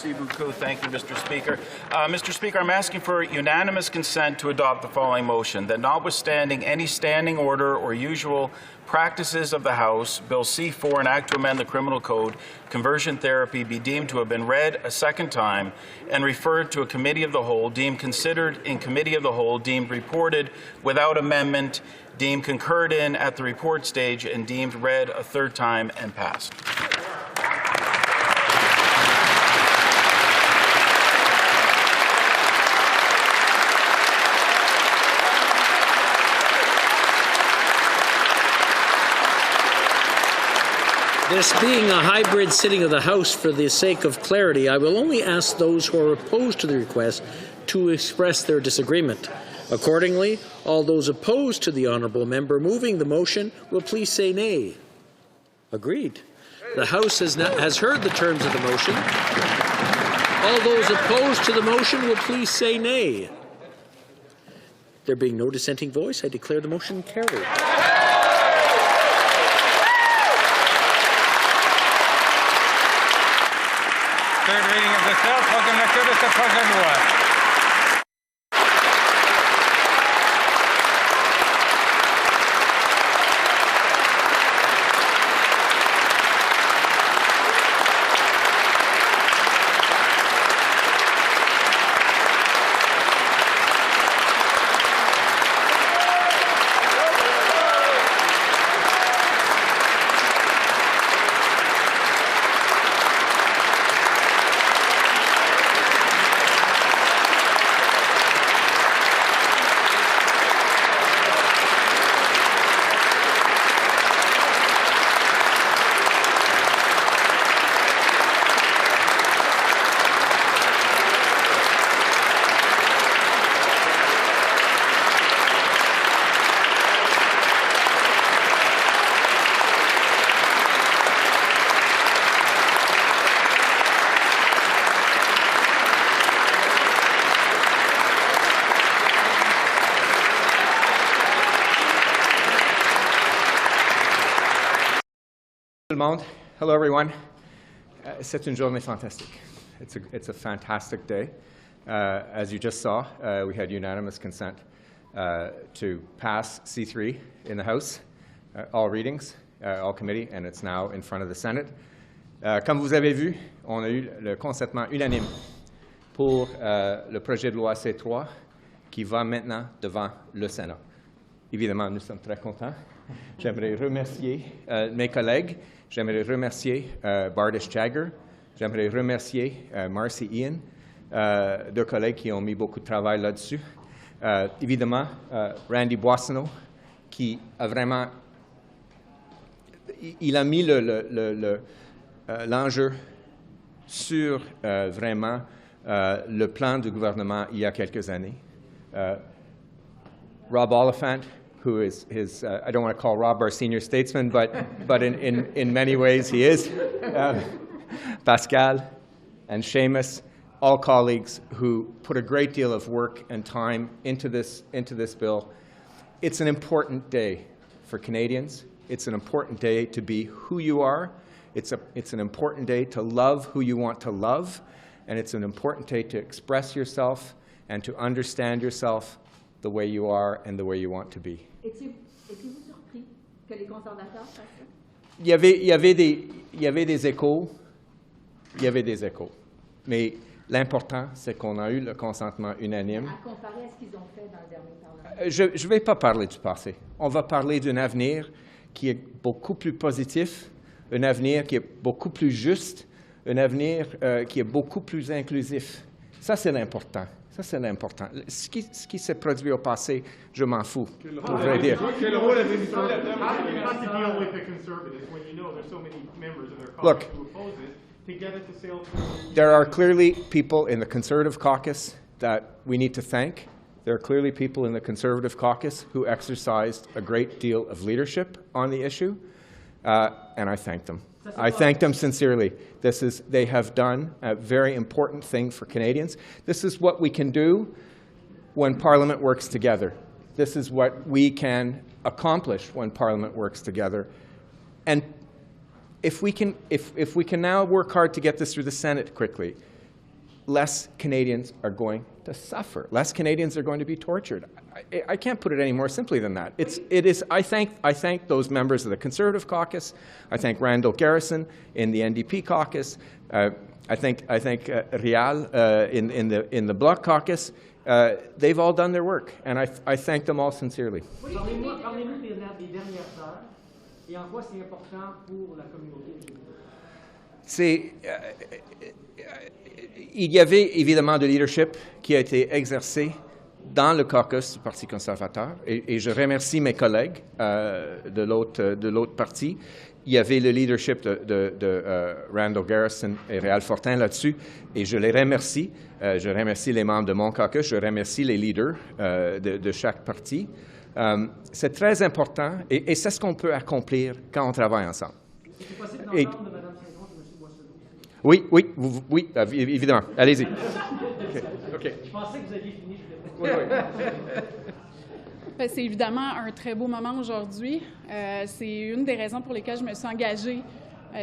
Thank you, Mr. Speaker. Mr. Speaker, I'm asking for unanimous consent to adopt the following motion, that notwithstanding any standing order or usual practices of the House, Bill C-4, an act to amend the Criminal Code, conversion therapy, be deemed to have been read a second time and referred to a committee of the whole, deemed considered in committee of the whole, deemed reported without amendment, deemed concurred in at the report stage, and deemed read a third time and passed. This being a hybrid sitting of the House, for the sake of clarity, I will only ask those who are opposed to the request to express their disagreement. Accordingly, all those opposed to the honourable member moving the motion will please say nay. Agreed. The House has heard the terms of the motion. All those opposed to the motion will please say nay. There being no dissenting voice, I declare the motion carried. Third reading of the bill, troisième lecture de ce projet de loi. Hello, everyone. C'est une journée fantastique. It's a fantastic day. As you just saw, we had unanimous consent to pass C3 in the House, all readings, all committee, and it's now in front of the Senate. Comme vous avez vu, on a eu le consentement unanime pour le projet de loi C3 qui va maintenant devant le Sénat. Évidemment, nous sommes très contents. J'aimerais remercier mes collègues. J'aimerais remercier Bardish Jagger. J'aimerais remercier Marcy Ian, deux collègues qui ont mis beaucoup de travail là-dessus. Évidemment, Randy Boissonnault, qui a vraiment... Il a mis l'enjeu sur vraiment le plan du gouvernement il y a quelques années. Rob Oliphant, who is his, I don't want to call Rob our senior statesman, but in many ways he is. Pascale and Seamus, all colleagues who put a great deal of work and time into this bill. It's an important day for Canadians. It's an important day to be who you are. It's an important day to love who you want to love. And it's an important day to express yourself and to understand yourself the way you are and the way you want to be. Étiez-vous surpris que les conservateurs fassent ça? Il y avait des échos. Il y avait des échos. Mais l'important, c'est qu'on a eu le consentement unanime. À comparer à ce qu'ils ont fait dans le dernier Parlement. Je ne vais pas parler du passé. On va parler d'un avenir qui est beaucoup plus positif, un avenir qui est beaucoup plus juste, un avenir qui est beaucoup plus inclusif. Ça, c'est l'important. Ça, c'est l'important. Ce qui s'est produit au passé, je m'en fous, pour vrai dire. Look, there are clearly people in the Conservative caucus that we need to thank. There are clearly people in the Conservative caucus who exercised a great deal of leadership on the issue, and I thank them. I thank them sincerely. They have done a very important thing for Canadians. This is what we can do when Parliament works together. This is what we can accomplish when Parliament works together. And if we can now work hard to get this through the Senate quickly, less Canadians are going to suffer. Less Canadians are going to be tortured. I can't put it any more simply than that. I thank those members of the Conservative Caucus. I thank Randall Garrison in the NDP Caucus. I thank Rial in the Bloc Caucus. They've all done their work, and I thank them all sincerely. Parlez-nous des dernières heures et en quoi c'est important pour la communauté LGBT. Il y avait évidemment de leadership qui a été exercé dans le caucus du Parti conservateur, et je remercie mes collègues de l'autre parti. Il y avait le leadership de Randall Garrison et Réal Fortin là-dessus, et je les remercie. Je remercie les membres de mon caucus, je remercie les leaders de chaque parti. C'est très important, et c'est ce qu'on peut accomplir quand on travaille ensemble. C'est possible d'entendre de Mme St-Onge et M. Boissonnault. Oui, évidemment. Allez-y. OK. Je pensais que vous aviez fini. Oui. C'est évidemment un très beau moment aujourd'hui. C'est une des raisons pour lesquelles je me suis engagée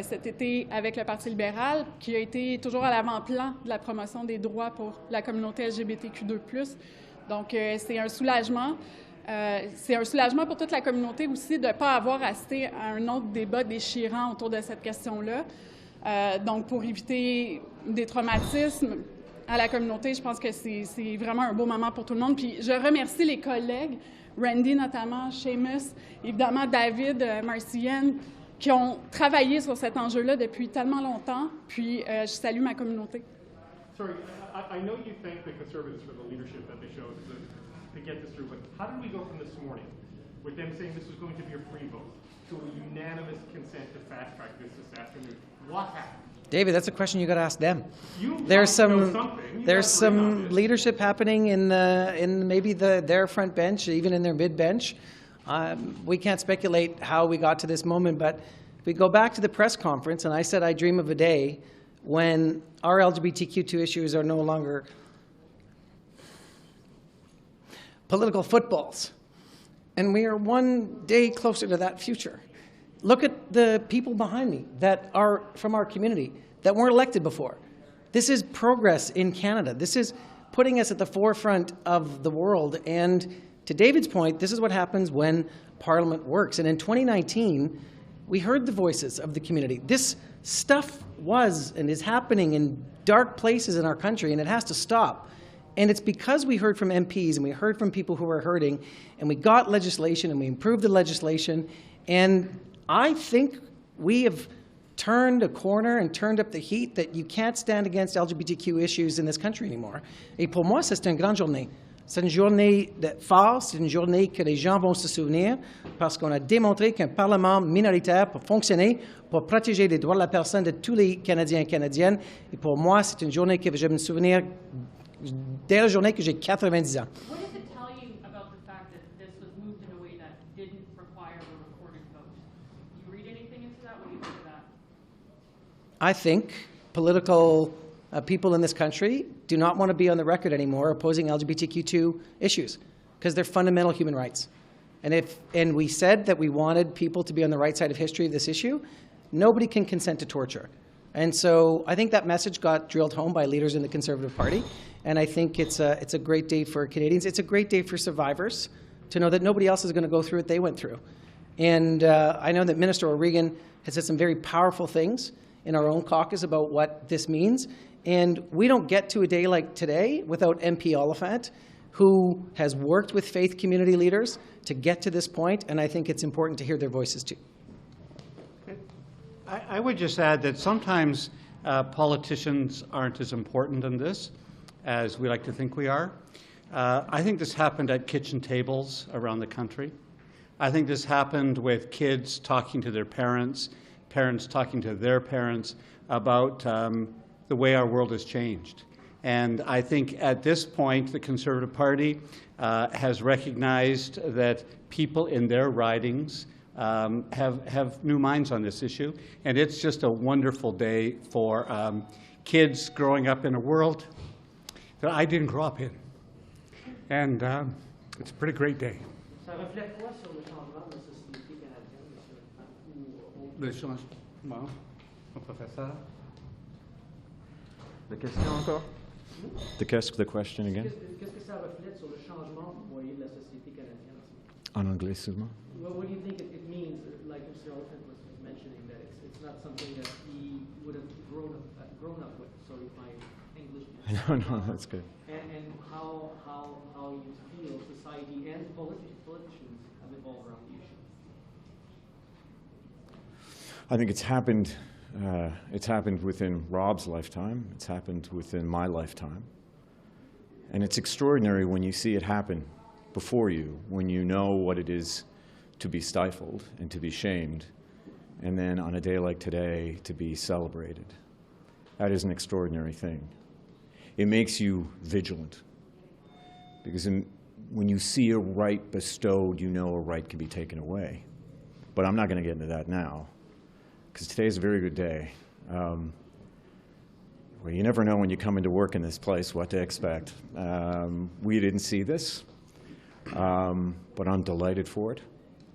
cet été avec le Parti libéral, qui a été toujours à l'avant-plan de la promotion des droits pour la communauté LGBTQ2+. Donc, c'est un soulagement. C'est un soulagement pour toute la communauté aussi de ne pas avoir assisté à un autre débat déchirant autour de cette question-là. Donc, pour éviter des traumatismes à la communauté, je pense que c'est vraiment un beau moment pour tout le monde. Puis, je remercie les collègues, Randy notamment, Seamus, évidemment David, Marcienne, qui ont travaillé sur cet enjeu-là depuis tellement longtemps. Puis, je salue ma communauté. Sorry, I know you thank the Conservatives for the leadership that they showed to get this through, but how did we go from this morning, with them saying this was going to be a free vote, to a unanimous consent to fast-track this afternoon? What happened? David, that's a question you got to ask them. There's some leadership happening in maybe their front bench, even in their mid bench. We can't speculate how we got to this moment, but we go back to the press conference, and I said I dream of a day when our LGBTQ2 issues are no longer political footballs, and we are one day closer to that future. Look at the people behind me that are from our community that weren't elected before. This is progress in Canada. This is putting us at the forefront of the world. And to David's point, this is what happens when Parliament works. And in 2019, we heard the voices of the community. This stuff was and is happening in dark places in our country, and it has to stop. And it's because we heard from MPs and we heard from people who were hurting, and we got legislation and we improved the legislation. And I think we have turned a corner and turned up the heat that you can't stand against LGBTQ issues in this country anymore. Et pour moi, c'est une grande journée. C'est une journée de force, c'est une journée que les gens vont se souvenir parce qu'on a démontré qu'un Parlement minoritaire peut fonctionner pour protéger les droits de la personne de tous les Canadiens et Canadiennes. Et pour moi, c'est une journée que je vais me souvenir dès la journée que j'ai 90 ans. What does it tell you about the fact that this was moved in a way that didn't require a recorded vote? Do you read anything into that? What do you think of that? I think political people in this country do not want to be on the record anymore opposing LGBTQ2 issues because they're fundamental human rights. And we said that we wanted people to be on the right side of history of this issue. Nobody can consent to torture. And so I think that message got drilled home by leaders in the Conservative Party. And I think it's a great day for Canadians. It's a great day for survivors to know that nobody else is going to go through what they went through. And I know that Minister O'Regan has said some very powerful things in our own caucus about what this means. And we don't get to a day like today without MP Oliphant, who has worked with faith community leaders to get to this point. And I think it's important to hear their voices too. I would just add that sometimes politicians aren't as important in this as we like to think we are. I think this happened at kitchen tables around the country. I think this happened with kids talking to their parents, parents talking to their parents about the way our world has changed. And I think at this point, the Conservative Party has recognized that people in their ridings have new minds on this issue. And it's just a wonderful day for kids growing up in a world that I didn't grow up in. And it's a pretty great day. Ça reflète quoi sur le changement de la société canadienne, Le changement, on peut faire ça. La question encore? Qu'est-ce que the question again? Qu'est-ce que ça reflète sur le changement que vous voyez de la société canadienne? En anglais seulement. What do you think it means, like Mr. Oliphant was mentioning, that it's not something that he would have grown up with? Sorry, my English. No, that's good. And how you feel society and politicians have evolved around the issue? I think it's happened within Rob's lifetime. It's happened within my lifetime. And it's extraordinary when you see it happen before you, when you know what it is to be stifled and to be shamed, and then on a day like today, to be celebrated. That is an extraordinary thing. It makes you vigilant, because when you see a right bestowed, you know a right can be taken away. But I'm not going to get into that now, because today is a very good day. Well, you never know when you come into work in this place what to expect. We didn't see this, but I'm delighted for it.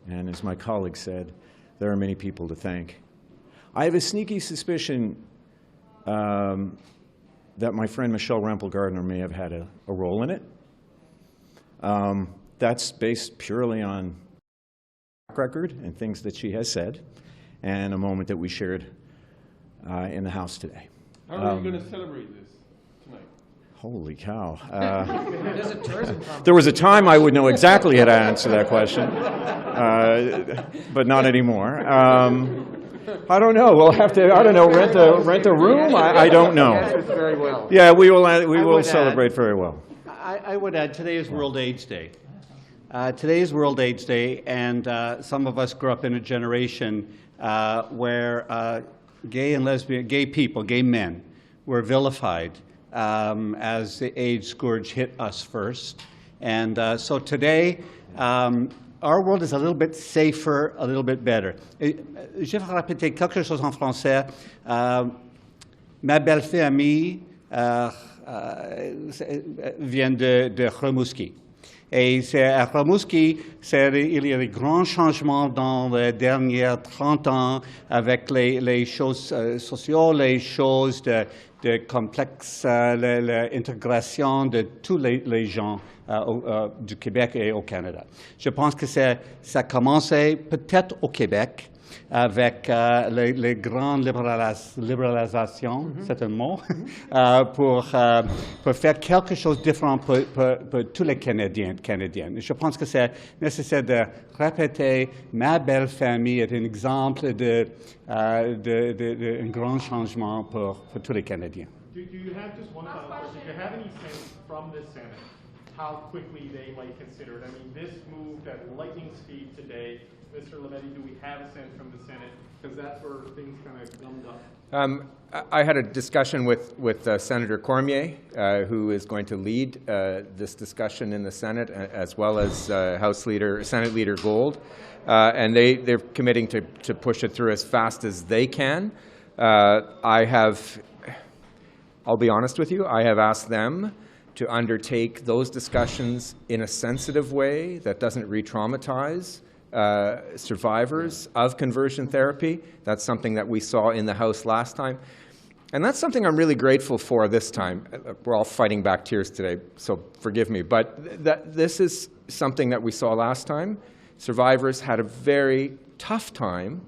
And as my colleague said, there are many people to thank. I have a sneaky suspicion that my friend Michelle Rampel-Gardner may have had a role in it. That's based purely on track record and things that she has said, and a moment that we shared in the House today. How are you going to celebrate this tonight? Holy cow. There was a time I would know exactly how to answer that question, but not anymore. I don't know. We'll have to, I don't know, rent a room? I don't know. Very well. Yeah, we will celebrate very well. I would add, today is World AIDS Day. Today is World AIDS Day, and some of us grew up in a generation where gay and lesbian, gay people, gay men, were vilified as the AIDS scourge hit us first. And so today, our world is a little bit safer, a little bit better. Je vais répéter quelque chose en français. Ma belle-fille amie vient de Rimouski. Et à Rimouski, il y a des grands changements dans les derniers 30 ans avec les choses sociales, les choses de complexe, l'intégration de tous les gens du Québec et au Canada. Je pense que ça a commencé peut-être au Québec avec les grandes libéralisations, c'est un mot, pour faire quelque chose de différent pour tous les Canadiens et Canadiennes. Je pense que c'est nécessaire de répéter, ma belle famille est un exemple d'un grand changement pour tous les Canadiens. Do you have just one final question? Do you have any sense from the Senate how quickly they might consider it? I mean, this moved at lightning speed today. Mr. Lametti, do we have a sense from the Senate? Because that's where things kind of gummed up. I had a discussion with Senator Cormier, who is going to lead this discussion in the Senate, as well as Senate Leader Gold. And they're committing to push it through as fast as they can. I'll be honest with you, I have asked them to undertake those discussions in a sensitive way that doesn't re-traumatize survivors of conversion therapy. That's something that we saw in the House last time. And that's something I'm really grateful for this time. We're all fighting back tears today, so forgive me. But this is something that we saw last time. Survivors had a very tough time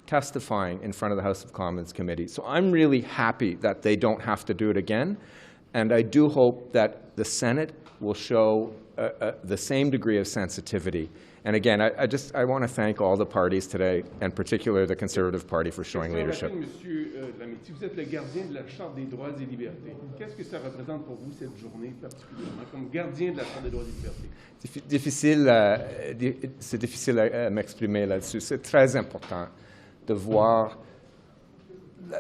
testifying in front of the House of Commons committee. So I'm really happy that they don't have to do it again. And I do hope that the Senate will show the same degree of sensitivity. And again, I want to thank all the parties today, and particularly the Conservative Party, for showing leadership. Monsieur Lametti, vous êtes le gardien de la Charte des droits et libertés. Qu'est-ce que ça représente pour vous cette journée particulièrement, comme gardien de la Charte des droits et libertés? C'est difficile à m'exprimer là-dessus. C'est très important de voir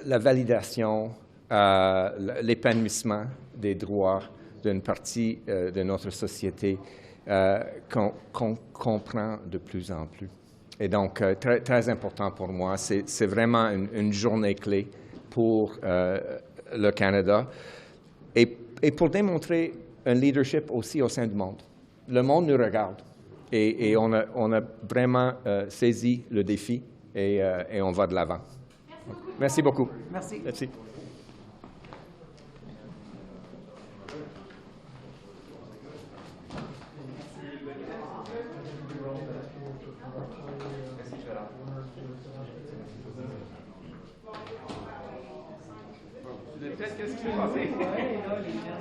la validation, l'épanouissement des droits d'une partie de notre société qu'on comprend de plus en plus. Et donc, très, très important pour moi. C'est vraiment une journée clé pour le Canada et pour démontrer un leadership aussi au sein du monde. Le monde nous regarde et on a vraiment saisi le défi et on va de l'avant. Merci beaucoup. Merci. Merci. qu'est-ce qui s'est passé?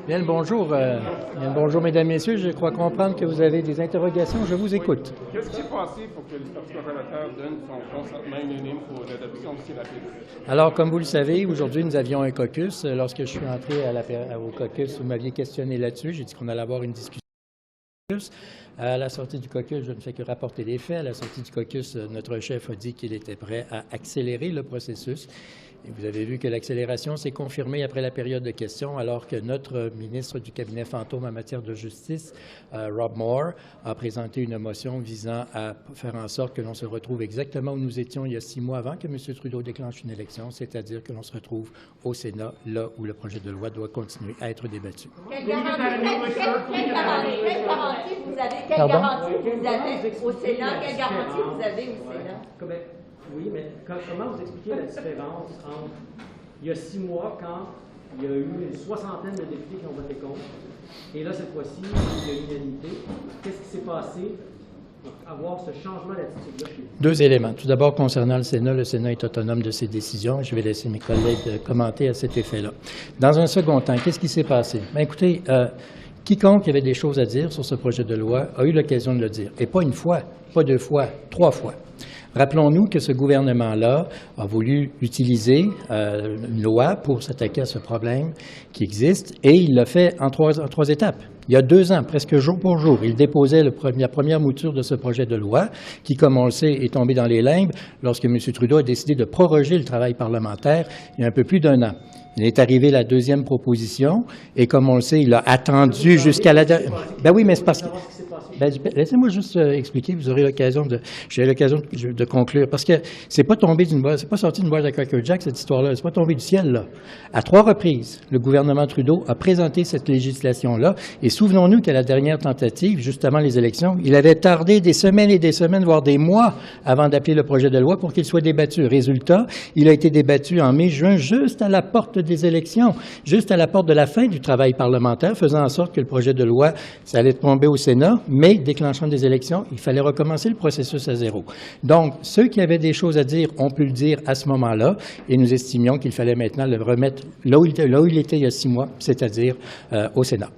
Bien le bonjour. Bien le bonjour, mesdames, messieurs. Je crois comprendre que vous avez des interrogations. Je vous écoute. Qu'est-ce qui s'est passé pour que le Parti conservateur donne son consentement unanime pour l'adoption aussi rapide? Alors, comme vous le savez, aujourd'hui, nous avions un caucus. Lorsque je suis entré au caucus, vous m'aviez questionné là-dessus. J'ai dit qu'on allait avoir une discussion. À la sortie du caucus, je ne fais que rapporter les faits. À la sortie du caucus, notre chef a dit qu'il était prêt à accélérer le processus. Et vous avez vu que l'accélération s'est confirmée après la période de questions, alors que notre ministre du cabinet fantôme en matière de justice, Rob Moore, a présenté une motion visant à faire en sorte que l'on se retrouve exactement où nous étions il y a 6 mois avant que M. Trudeau déclenche une élection, c'est-à-dire que l'on se retrouve au Sénat, là où le projet de loi doit continuer à être débattu. Quelle garantie vous avez au Sénat? Quelle garantie vous avez au Sénat? Oui, mais comment vous expliquez la différence entre il y a 6 mois, quand il y a eu une soixantaine de députés qui ont voté contre, et là, cette fois-ci, il y a l'unanimité. Qu'est-ce qui s'est passé pour avoir ce changement d'attitude-là chez vous? 2 éléments. Tout d'abord, concernant le Sénat est autonome de ses décisions. Je vais laisser mes collègues commenter à cet effet-là. Dans un second temps, qu'est-ce qui s'est passé? Bien, écoutez, quiconque avait des choses à dire sur ce projet de loi a eu l'occasion de le dire. Et pas une fois, pas 2 fois, 3 fois. Rappelons-nous que ce gouvernement-là a voulu utiliser une loi pour s'attaquer à ce problème qui existe, et il l'a fait en trois étapes. Il y a 2 ans, presque jour pour jour, il déposait la première mouture de ce projet de loi qui, comme on le sait, est tombé dans les limbes lorsque M. Trudeau a décidé de proroger le travail parlementaire il y a un peu plus d'1 an. Il est arrivé la 2e proposition, et comme on le sait, il a attendu jusqu'à la dernière. Ben oui, mais c'est parce que. Laissez-moi juste expliquer, vous aurez l'occasion de conclure, parce que c'est pas tombé c'est pas sorti d'une boîte de Cracker Jack, cette histoire-là, c'est pas tombé du ciel, là. À 3 reprises, le gouvernement Trudeau a présenté cette législation-là, et souvenons-nous qu'à la dernière tentative, juste avant les élections, il avait tardé des semaines et des semaines, voire des mois, avant d'appeler le projet de loi pour qu'il soit débattu. Résultat, il a été débattu en mai-juin, juste à la porte des élections, juste à la porte de la fin du travail parlementaire, faisant en sorte que le projet de loi, ça allait tomber au Sénat, mais déclenchant des élections, il fallait recommencer le processus à zéro. Donc, ceux qui avaient des choses à dire ont pu le dire à ce moment-là, et nous estimions qu'il fallait maintenant le remettre là où il était il y a 6 mois, c'est-à-dire au Sénat.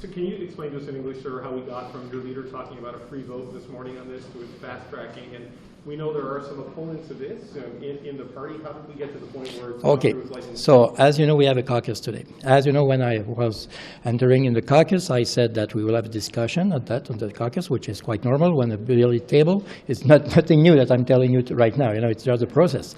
So can you explain to us in English, sir, how we got from your leader talking about a free vote this morning on this to its fast tracking? And we know there are some opponents of this in the party. How did we get to the point where it's Okay, so as you know, we have a caucus today. As you know, when I was entering in the caucus, I said that we will have a discussion on the caucus, which is quite normal when a bill is tabled. It's nothing new that I'm telling you right now. You know, it's just a process.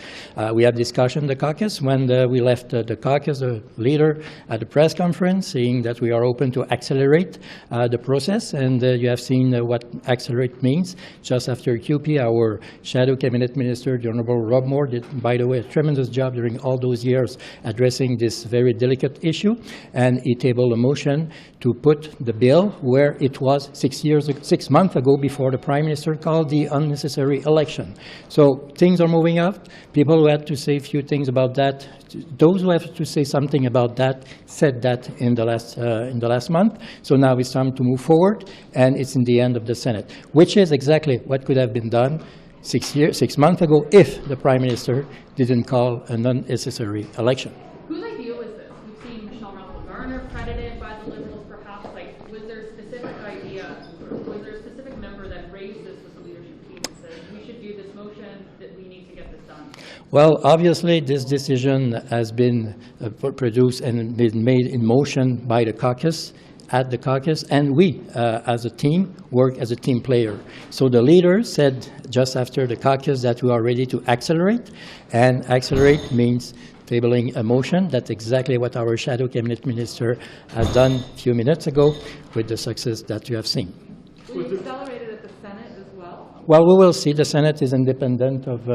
We have discussion in the caucus. When we left the caucus, the leader at the press conference saying that we are open to accelerate the process, and you have seen what accelerate means. Just after QP, our Shadow Cabinet Minister, the Honourable Rob Moore, did, by the way, a tremendous job during all those years addressing this very delicate issue, and he tabled a motion to put the bill where it was 6 months ago before the Prime Minister called the unnecessary election. So things are moving up. People who had to say a few things about that, those who have to say something about that said that in the last month. So now it's time to move forward, and it's in the end of the Senate, which is exactly what could have been done 6 months ago if the Prime Minister didn't call an unnecessary election. Whose idea was this? We've seen Michelle Garner credited by the Liberals, perhaps. Like, was there a specific idea, was there a specific member that raised this with the leadership team and said, we should do this motion, that we need to get this done? Well, obviously, this decision has been produced and been made in motion by the caucus, at the caucus, and we, as a team, work as a team player. So the leader said just after the caucus that we are ready to accelerate, and accelerate means tabling a motion. That's exactly what our Shadow Cabinet Minister has done a few minutes ago with the success that you have seen. Will you accelerate it at the Senate as well? Well, we will see. The Senate is independent of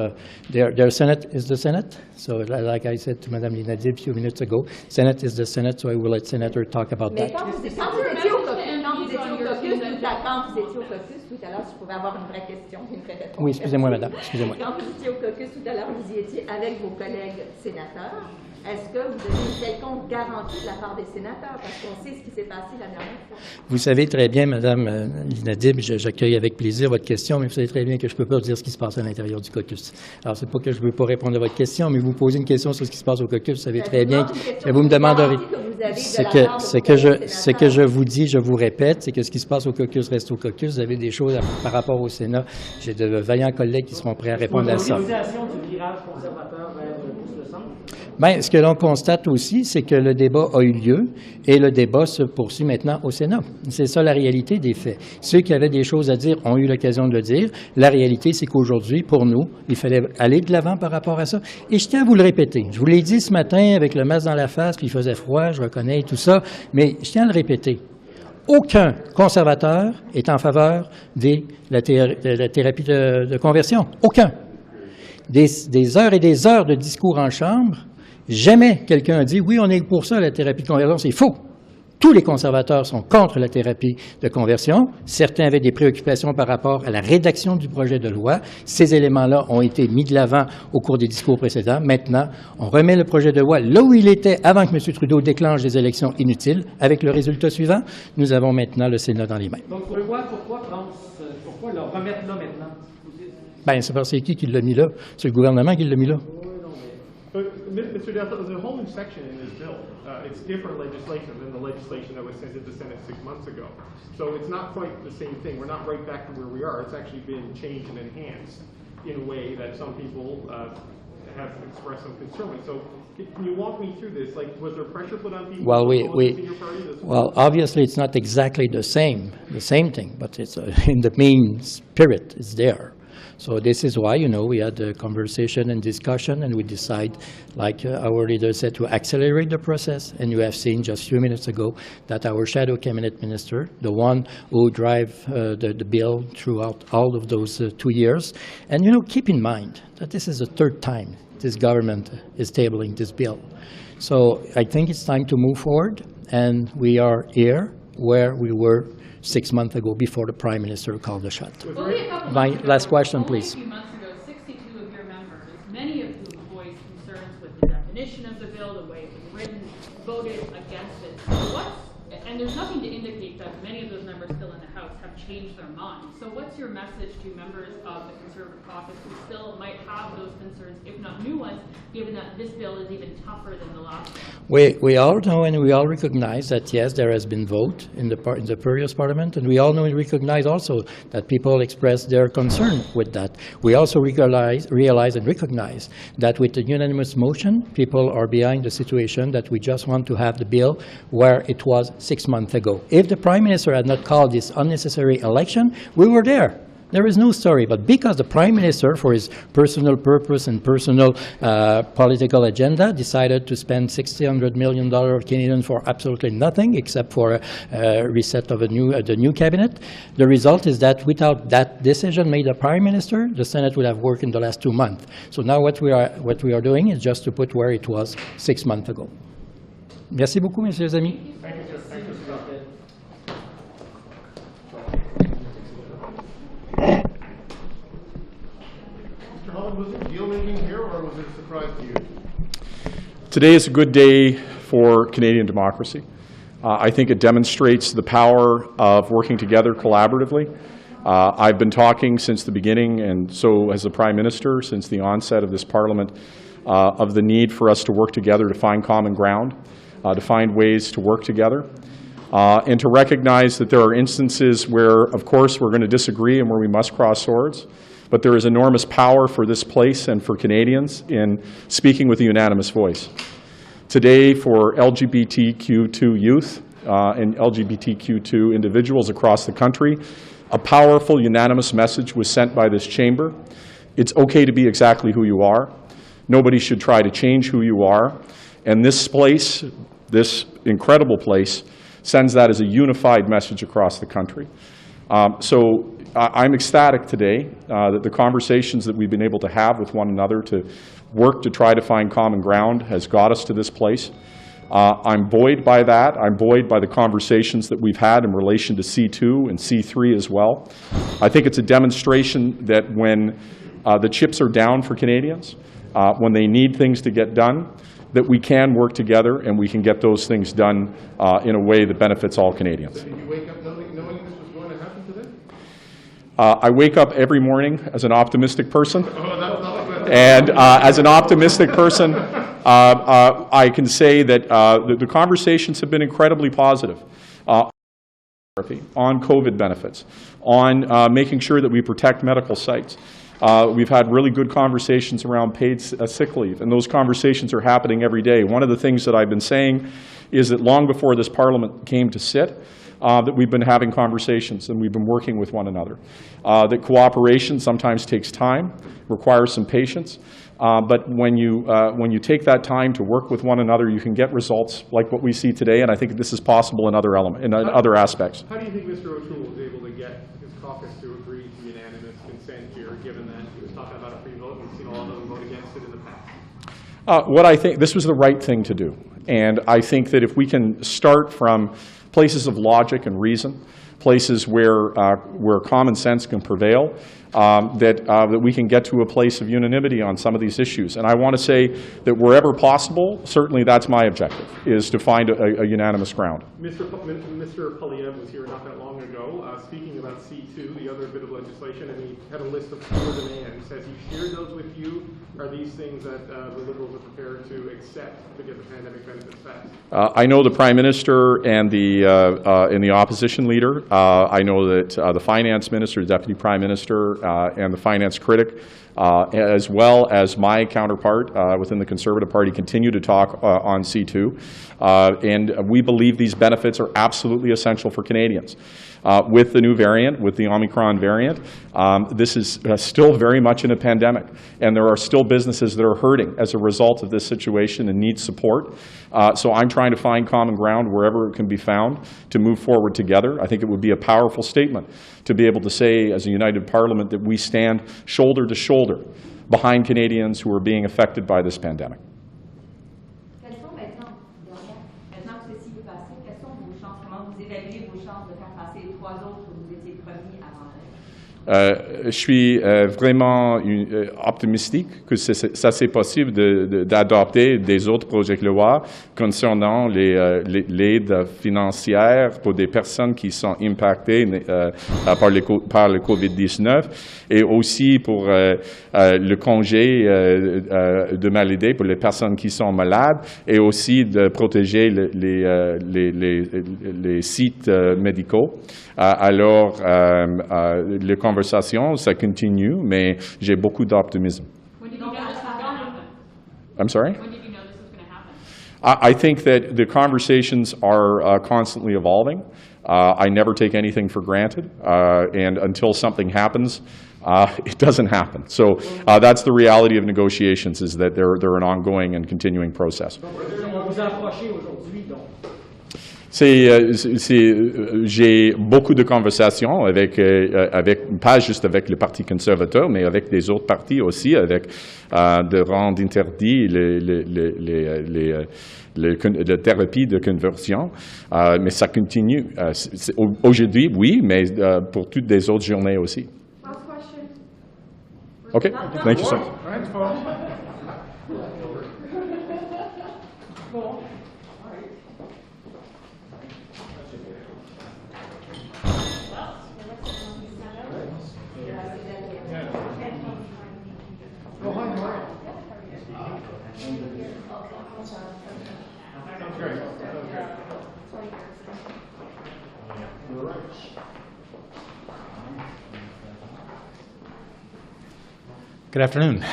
their Senate is the Senate. So, like I said to Mme Linadib a few minutes ago, Senate is the Senate, so I will let Senator talk about that. Quand vous étiez au caucus tout à l'heure, je pouvais avoir une vraie question, une vraie réponse. Oui, excusez-moi, madame. Excusez-moi. Quand vous étiez au caucus tout à l'heure, vous y étiez avec vos collègues sénateurs. est-ce que vous avez une quelconque garantie de la part des sénateurs? Parce qu'on sait ce qui s'est passé la dernière fois. Vous savez très bien, Mme Linadib, j'accueille avec plaisir votre question, mais vous savez très bien que je ne peux pas vous dire ce qui se passe à l'intérieur du caucus. Alors, c'est pas que je ne veux pas répondre à votre question, mais vous posez une question sur ce qui se passe au caucus, vous savez très bien que vous me demanderez. Ce que je vous dis, je vous répète, c'est que ce qui se passe au caucus reste au caucus. Vous avez des choses par rapport au Sénat. J'ai de vaillants collègues qui seront prêts à répondre à ça. Du virage conservateur vers le centre? Bien, ce que l'on constate aussi, c'est que le débat a eu lieu et le débat se poursuit maintenant au Sénat. C'est ça la réalité des faits. Ceux qui avaient des choses à dire ont eu l'occasion de le dire. La réalité, c'est qu'aujourd'hui, pour nous, il fallait aller de l'avant par rapport à ça. Et je tiens à vous le répéter. Je vous l'ai dit ce matin avec le masque dans la face, puis il faisait froid, je reconnais tout ça, mais je tiens à le répéter. Aucun conservateur est en faveur de la thérapie de conversion. Aucun. Des heures et des heures de discours en chambre, jamais quelqu'un a dit « oui, on est pour ça, la thérapie de conversion ». C'est faux. Tous les conservateurs sont contre la thérapie de conversion. Certains avaient des préoccupations par rapport à la rédaction du projet de loi. Ces éléments-là ont été mis de l'avant au cours des discours précédents. Maintenant, on remet le projet de loi là où il était avant que M. Trudeau déclenche des élections inutiles. Avec le résultat suivant, nous avons maintenant le Sénat dans les mains. Donc pourquoi le remettre là maintenant? Bien, c'est parce que c'est qui l'a mis là? C'est le gouvernement qui l'a mis là. But, Mr. Deltell, there's a whole new section in this bill. It's different legislation than the legislation that was sent to the Senate 6 months ago. So it's not quite the same thing. We're not right back to where we are. It's actually been changed and enhanced in a way that some people have expressed some concern with. So can you walk me through this? Like, was there pressure put on people? Well, obviously it's not exactly the same thing, but it's in the main spirit is there. So this is why, we had a conversation and discussion, and we decide, like our leader said, to accelerate the process. And you have seen just a few minutes ago that our shadow cabinet minister, the one who drive the bill throughout all of those 2 years, and keep in mind that this is the third time this government is tabling this bill. So I think it's time to move forward, and we are here where we were 6 months ago before the Prime Minister called the shot. My last question, please. Only a few months ago, 62 of your members, many of whom voiced concerns with the definition of the bill, the way it was written, voted against it. And there's nothing to indicate that many of those members still in the House have changed their minds. So what's your message to members of the Conservative Caucus who still might have those concerns, if not new ones, given that this bill is even tougher than the last one? We all know and we all recognize that, yes, there has been vote in the previous parliament, and we all know and recognize also that people express their concern with that. We also realize and recognize that with the unanimous motion, people are behind the situation that we just want to have the bill where it was 6 months ago. If the Prime Minister had not called this unnecessary election, we were there. There is no story, but because the Prime Minister, for his personal purpose and personal political agenda, decided to spend $600 million Canadian for absolutely nothing except for a reset of the new cabinet, the result is that without that decision made by the Prime Minister, the Senate would have worked in the last 2 months. So now what we are doing is just to put where it was 6 months ago. Merci beaucoup, messieurs les amis. Thank you, sir. Thank you, sir. Mr. Holland, was it deal-making here, or was it a surprise to you? Today is a good day for Canadian democracy. I think it demonstrates the power of working together collaboratively. I've been talking since the beginning, and so has the Prime Minister, since the onset of this Parliament, of the need for us to work together to find common ground, to find ways to work together, and to recognize that there are instances where, of course, we're going to disagree and where we must cross swords, but there is enormous power for this place and for Canadians in speaking with a unanimous voice. Today, for LGBTQ2 youth and LGBTQ2 individuals across the country, a powerful unanimous message was sent by this chamber. It's okay to be exactly who you are. Nobody should try to change who you are. And this place, this incredible place, sends that as a unified message across the country. So I'm ecstatic today that the conversations that we've been able to have with one another to work to try to find common ground has got us to this place. I'm buoyed by that. I'm buoyed by the conversations that we've had in relation to C2 and C3 as well. I think it's a demonstration that when the chips are down for Canadians, when they need things to get done, that we can work together and we can get those things done in a way that benefits all Canadians. So did you wake up knowing this was going to happen today? I wake up every morning as an optimistic person. Oh, that's not good. And as an optimistic person, I can say that the conversations have been incredibly positive on COVID benefits, on making sure that we protect medical sites. We've had really good conversations around paid sick leave, and those conversations are happening every day. One of the things that I've been saying is that long before this Parliament came to sit, that we've been having conversations and we've been working with one another. That cooperation sometimes takes time, requires some patience, but when you take that time to work with one another, you can get results like what we see today, and I think this is possible in other aspects. How do you think Mr. O'Toole was able to get his caucus to agree to unanimous consent here, given that he was talking about a free vote and we've seen all of them vote against it in the past? What I think, this was the right thing to do, and I think that if we can start from places of logic and reason, places where common sense can prevail, that we can get to a place of unanimity on some of these issues. And I want to say that wherever possible, certainly that's my objective, is to find a unanimous ground. Mr. Polyev was here not that long ago speaking about C2, the other bit of legislation, and he had a list of 4 demands. Has he shared those with you? Are these things that the Liberals are prepared to accept to get the pandemic benefits passed? I know the Prime Minister and the opposition leader. I know that the Finance Minister, the Deputy Prime Minister, and the Finance critic, as well as my counterpart within the Conservative Party, continue to talk on C2. And we believe these benefits are absolutely essential for Canadians. With the new variant, with the Omicron variant, this is still very much in a pandemic, and there are still businesses that are hurting as a result of this situation and need support. So I'm trying to find common ground wherever it can be found to move forward together. I think it would be a powerful statement to be able to say as a united Parliament that we stand shoulder to shoulder behind Canadians who are being affected by this pandemic. Quelles sont maintenant que ceci peut passer, quelles sont vos chances, comment vous évaluez vos chances de faire passer les 3 autres où vous étiez premiers avant elle? Je suis vraiment optimistique que ça c'est possible d'adopter des autres projets de loi concernant l'aide financière pour des personnes qui sont impactées par le COVID-19 et aussi pour le congé de maladie pour les personnes qui sont malades et aussi de protéger les sites médicaux. Alors, les conversations, ça continue, mais j'ai beaucoup d'optimisme. When did you know this was going to happen? I'm sorry? When did you know this was going to happen? I think that the conversations are constantly evolving. I never take anything for granted, and until something happens, it doesn't happen. So that's the reality of negotiations, is that they're an ongoing and continuing process. J'ai beaucoup de conversations avec, pas juste avec le Parti conservateur, mais avec des autres partis aussi, avec de rendre interdit la thérapie de conversion, mais ça continue. Aujourd'hui, oui, mais pour toutes les autres journées aussi. Last question. OK, thank you so much. Thanks, Paul. Good afternoon.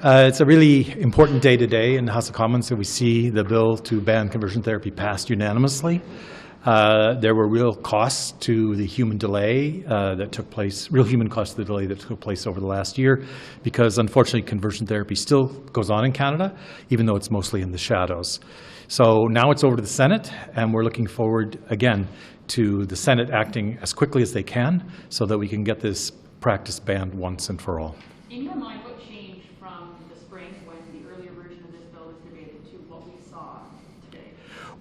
It's a really important day today in the House of Commons that we see the bill to ban conversion therapy passed unanimously. There were real costs to the human delay that took place, real human costs to the delay that took place over the last year, because unfortunately conversion therapy still goes on in Canada, even though it's mostly in the shadows. So now it's over to the Senate, and we're looking forward again to the Senate acting as quickly as they can so that we can get this practice banned once and for all. In your mind, what changed from the spring when the earlier version of this bill was debated to what we saw today?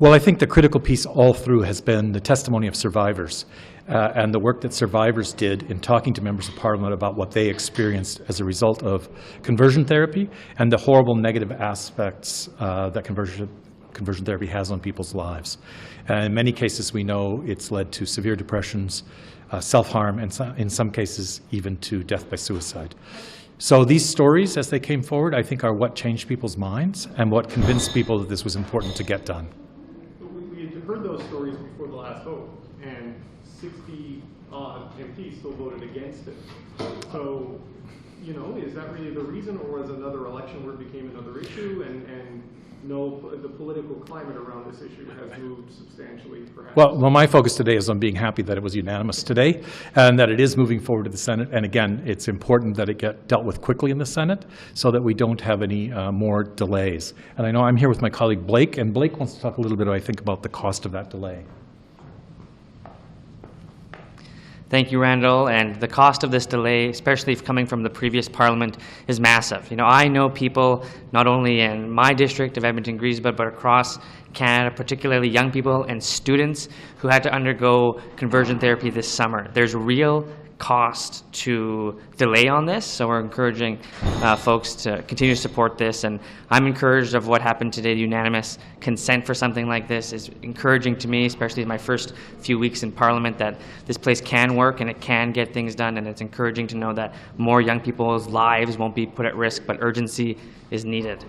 Well, I think the critical piece all through has been the testimony of survivors and the work that survivors did in talking to members of Parliament about what they experienced as a result of conversion therapy and the horrible negative aspects that conversion therapy has on people's lives. And in many cases, we know it's led to severe depressions, self-harm, and in some cases, even to death by suicide. So these stories, as they came forward, I think are what changed people's minds and what convinced people that this was important to get done. We had heard those stories before the last vote, and 60-odd MPs still voted against it. So, you know, is that really the reason, or was another election where it became another issue, and no, the political climate around this issue has moved substantially, perhaps? Well, my focus today is on being happy that it was unanimous today and that it is moving forward to the Senate. And again, it's important that it get dealt with quickly in the Senate so that we don't have any more delays. And I know I'm here with my colleague Blake, and Blake wants to talk a little bit, I think, about the cost of that delay. Thank you, Randall. And the cost of this delay, especially coming from the previous Parliament, is massive. You know, I know people not only in my district of Edmonton-Griesbach, but across Canada, particularly young people and students who had to undergo conversion therapy this summer. There's real cost to delay on this, so we're encouraging folks to continue to support this. And I'm encouraged of what happened today. The unanimous consent for something like this is encouraging to me, especially in my first few weeks in Parliament, that this place can work and it can get things done. And it's encouraging to know that more young people's lives won't be put at risk, but urgency is needed.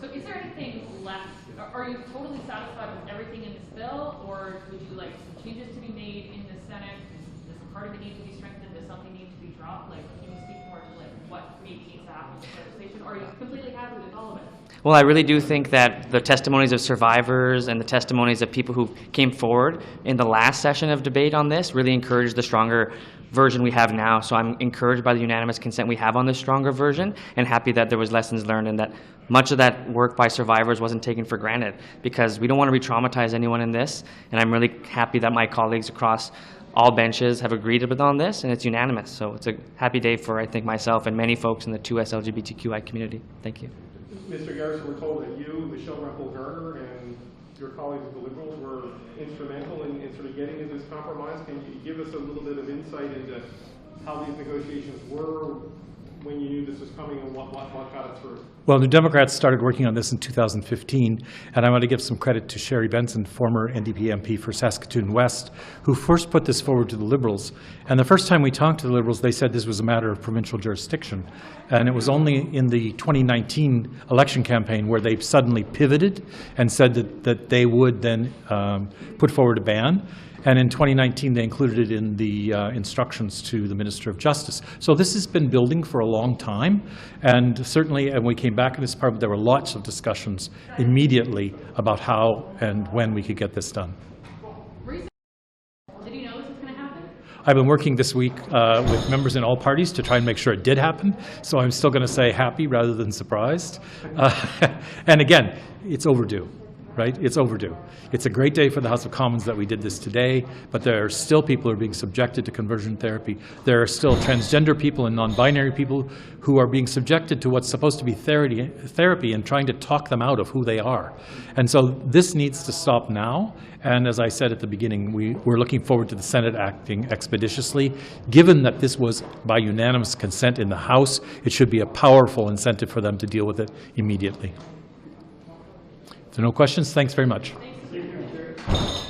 So is there anything left? Are you totally satisfied with everything in this bill, or would you like some changes to be made in the Senate? Does part of it need to be strengthened? Does something need to be dropped? Like, can you speak more to like what maybe needs to happen with legislation? Or are you completely happy with all of it? Well, I really do think that the testimonies of survivors and the testimonies of people who came forward in the last session of debate on this really encouraged the stronger version we have now. So I'm encouraged by the unanimous consent we have on this stronger version, and happy that there was lessons learned and that much of that work by survivors wasn't taken for granted, because we don't want to re-traumatize anyone in this. And I'm really happy that my colleagues across all benches have agreed on this, and it's unanimous. So it's a happy day for, I think, myself and many folks in the 2S LGBTQI community. Thank you. Mr. Garrison, we're told that you, Michelle Rempel-Garner, and your colleagues of the Liberals were instrumental in sort of getting to this compromise. Can you give us a little bit of insight into how these negotiations were when you knew this was coming and what got it through? Well, the Democrats started working on this in 2015, and I want to give some credit to Sherry Benson, former NDP MP for Saskatoon West, who first put this forward to the Liberals. And the first time we talked to the Liberals, they said this was a matter of provincial jurisdiction. And it was only in the 2019 election campaign where they suddenly pivoted and said that they would then put forward a ban. And in 2019, they included it in the instructions to the Minister of Justice. So this has been building for a long time. And certainly, when we came back in this Parliament, there were lots of discussions immediately about how and when we could get this done. Did you know this was going to happen? I've been working this week with members in all parties to try and make sure it did happen. So I'm still going to say happy rather than surprised. And again, it's overdue. Right? It's overdue. It's a great day for the House of Commons that we did this today, but there are still people who are being subjected to conversion therapy. There are still transgender people and non-binary people who are being subjected to what's supposed to be therapy and trying to talk them out of who they are. And so this needs to stop now. And as I said at the beginning, we're looking forward to the Senate acting expeditiously. Given that this was by unanimous consent in the House, it should be a powerful incentive for them to deal with it immediately. If there are no questions, thanks very much. Thanks.